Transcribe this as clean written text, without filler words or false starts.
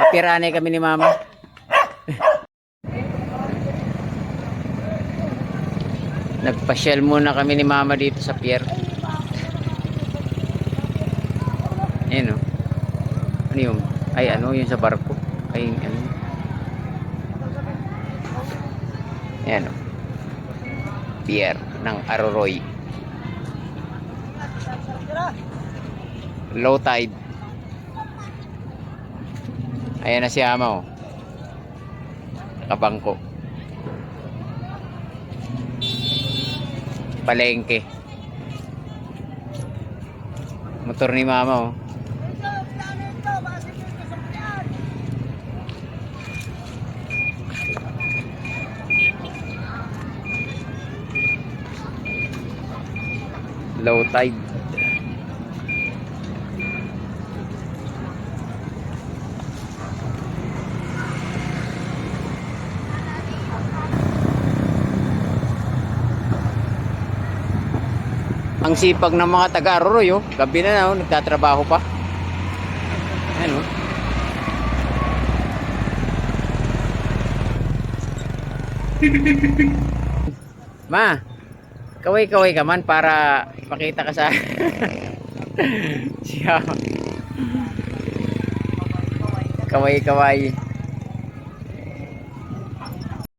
Piranay kami ni mama. Nagpasyal muna kami ni mama dito sa pier. Ayan o. Ano yung? Ay ano yung sa barko? Ay ano? Ayan o. Pier ng Aroroy. Low tide. Ayan na si ama o. Nakabangko. Palengke. Motor ni mama oh. Low tide. Ang sipag ng mga taga-Aroroy oh. Gabi na oh, nagtatrabaho pa. Ayan oh. Ma, kaway-kaway ka man para ipakita ka sa siya. Kaway-kaway.